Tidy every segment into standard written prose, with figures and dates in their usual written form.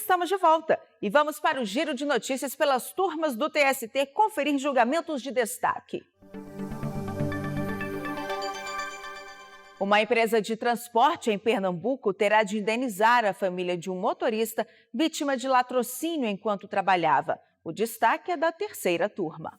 Estamos de volta e vamos para o giro de notícias pelas turmas do TST conferir julgamentos de destaque. Uma empresa de transporte em Pernambuco terá de indenizar a família de um motorista vítima de latrocínio enquanto trabalhava. O destaque é da terceira turma.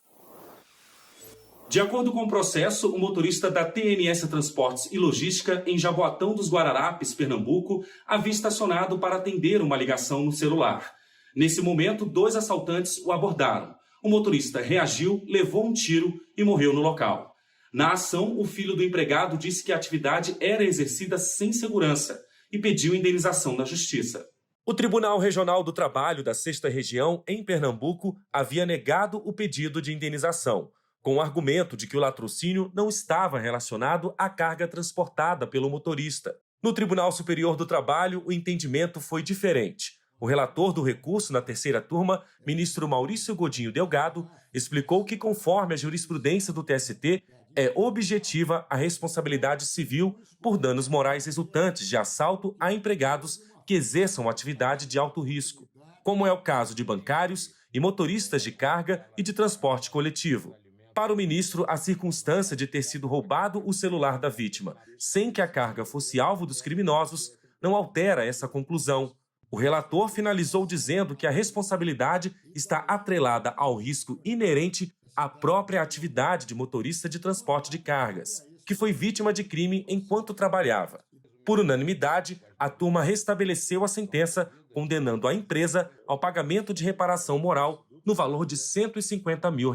De acordo com o processo, o motorista da TNS Transportes e Logística em Jaboatão dos Guararapes, Pernambuco, havia estacionado para atender uma ligação no celular. Nesse momento, 2 assaltantes o abordaram. O motorista reagiu, levou um tiro e morreu no local. Na ação, o filho do empregado disse que a atividade era exercida sem segurança e pediu indenização da Justiça. O Tribunal Regional do Trabalho da 6ª Região, em Pernambuco, havia negado o pedido de indenização, com o argumento de que o latrocínio não estava relacionado à carga transportada pelo motorista. No Tribunal Superior do Trabalho, o entendimento foi diferente. O relator do recurso na terceira turma, ministro Maurício Godinho Delgado, explicou que, conforme a jurisprudência do TST, é objetiva a responsabilidade civil por danos morais resultantes de assalto a empregados que exerçam atividade de alto risco, como é o caso de bancários e motoristas de carga e de transporte coletivo. Para o ministro, a circunstância de ter sido roubado o celular da vítima sem que a carga fosse alvo dos criminosos não altera essa conclusão. O relator finalizou dizendo que a responsabilidade está atrelada ao risco inerente à própria atividade de motorista de transporte de cargas, que foi vítima de crime enquanto trabalhava. Por unanimidade, a turma restabeleceu a sentença, condenando a empresa ao pagamento de reparação moral no valor de R$ 150 mil.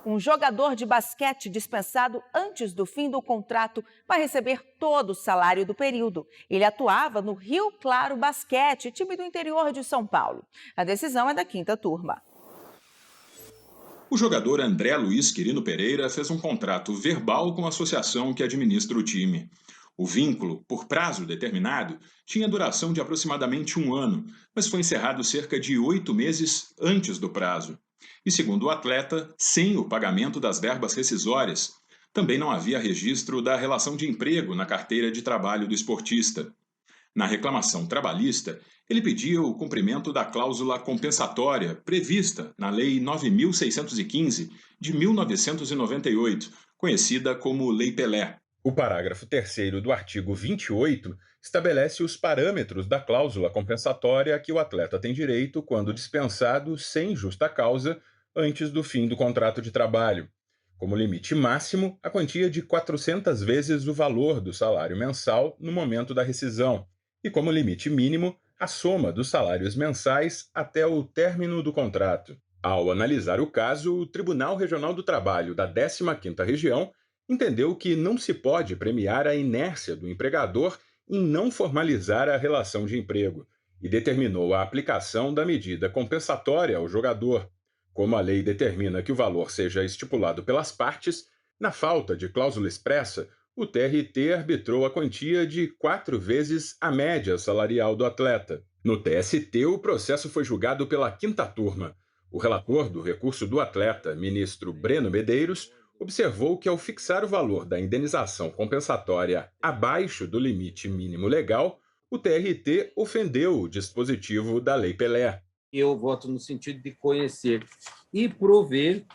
Um jogador de basquete dispensado antes do fim do contrato vai receber todo o salário do período. Ele atuava no Rio Claro Basquete, time do interior de São Paulo. A decisão é da 5ª turma. O jogador André Luiz Quirino Pereira fez um contrato verbal com a associação que administra o time. O vínculo, por prazo determinado, tinha duração de aproximadamente 1 ano, mas foi encerrado cerca de 8 meses antes do prazo. E, segundo o atleta, sem o pagamento das verbas rescisórias, também não havia registro da relação de emprego na carteira de trabalho do esportista. Na reclamação trabalhista, ele pedia o cumprimento da cláusula compensatória prevista na Lei 9.615 de 1998, conhecida como Lei Pelé. O parágrafo 3º do artigo 28 estabelece os parâmetros da cláusula compensatória a que o atleta tem direito quando dispensado sem justa causa antes do fim do contrato de trabalho. Como limite máximo, a quantia de 400 vezes o valor do salário mensal no momento da rescisão, e como limite mínimo, a soma dos salários mensais até o término do contrato. Ao analisar o caso, o Tribunal Regional do Trabalho da 15ª Região entendeu que não se pode premiar a inércia do empregador em não formalizar a relação de emprego e determinou a aplicação da medida compensatória ao jogador. Como a lei determina que o valor seja estipulado pelas partes, na falta de cláusula expressa, o TRT arbitrou a quantia de 4 vezes a média salarial do atleta. No TST, o processo foi julgado pela 5ª turma. O relator do recurso do atleta, ministro Breno Medeiros, observou que, ao fixar o valor da indenização compensatória abaixo do limite mínimo legal, o TRT ofendeu o dispositivo da Lei Pelé. Eu voto no sentido de conhecer e prover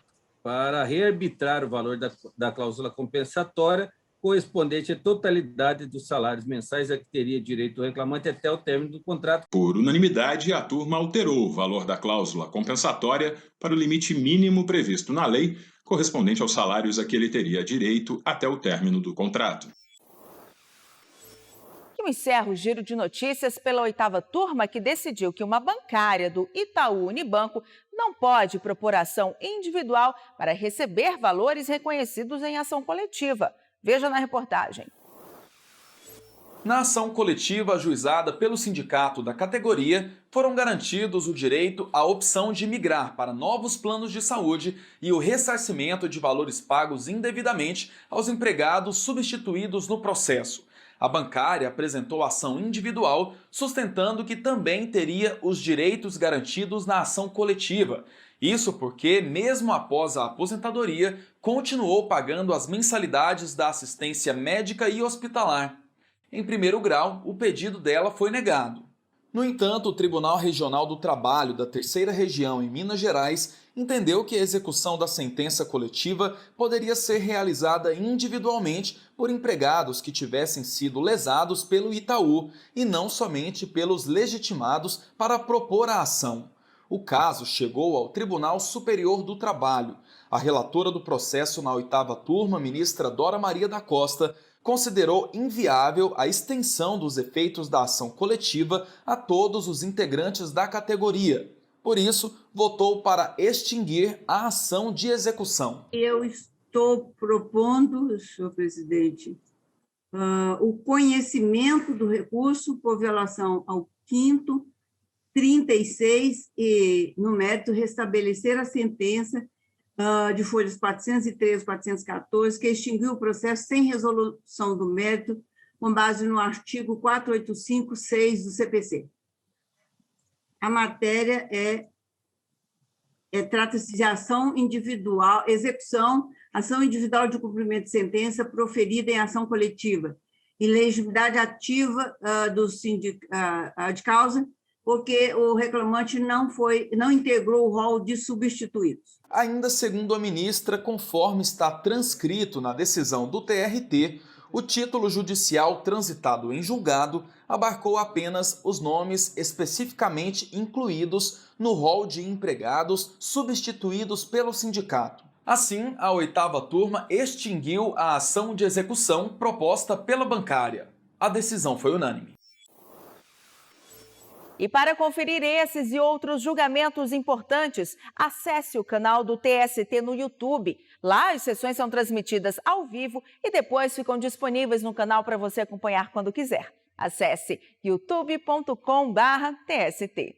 para rearbitrar o valor da cláusula compensatória correspondente à totalidade dos salários mensais a que teria direito o reclamante até o término do contrato. Por unanimidade, a turma alterou o valor da cláusula compensatória para o limite mínimo previsto na lei, correspondente aos salários a que ele teria direito até o término do contrato. Eu encerro o giro de notícias pela 8ª turma, que decidiu que uma bancária do Itaú Unibanco não pode propor ação individual para receber valores reconhecidos em ação coletiva. Veja na reportagem. Na ação coletiva ajuizada pelo sindicato da categoria, foram garantidos o direito à opção de migrar para novos planos de saúde e o ressarcimento de valores pagos indevidamente aos empregados substituídos no processo. A bancária apresentou ação individual, sustentando que também teria os direitos garantidos na ação coletiva. Isso porque, mesmo após a aposentadoria, continuou pagando as mensalidades da assistência médica e hospitalar. Em primeiro grau, o pedido dela foi negado. No entanto, o Tribunal Regional do Trabalho da Terceira Região em Minas Gerais entendeu que a execução da sentença coletiva poderia ser realizada individualmente por empregados que tivessem sido lesados pelo Itaú e não somente pelos legitimados para propor a ação. O caso chegou ao Tribunal Superior do Trabalho. A relatora do processo na 8ª turma, ministra Dora Maria da Costa, considerou inviável a extensão dos efeitos da ação coletiva a todos os integrantes da categoria. Por isso, votou para extinguir a ação de execução. Eu estou propondo, senhor presidente, o conhecimento do recurso por violação ao 5º, 36 e, no mérito, restabelecer a sentença de folhas 413 e 414, que extinguiu o processo sem resolução do mérito, com base no artigo 485-6 do CPC. A matéria trata-se de ação individual, ação individual de cumprimento de sentença proferida em ação coletiva, e legitimidade ativa de causa, porque o reclamante não integrou o rol de substituídos. Ainda segundo a ministra, conforme está transcrito na decisão do TRT, o título judicial transitado em julgado abarcou apenas os nomes especificamente incluídos no rol de empregados substituídos pelo sindicato. Assim, a 8ª turma extinguiu a ação de execução proposta pela bancária. A decisão foi unânime. E para conferir esses e outros julgamentos importantes, acesse o canal do TST no YouTube. Lá as sessões são transmitidas ao vivo e depois ficam disponíveis no canal para você acompanhar quando quiser. Acesse youtube.com/TST.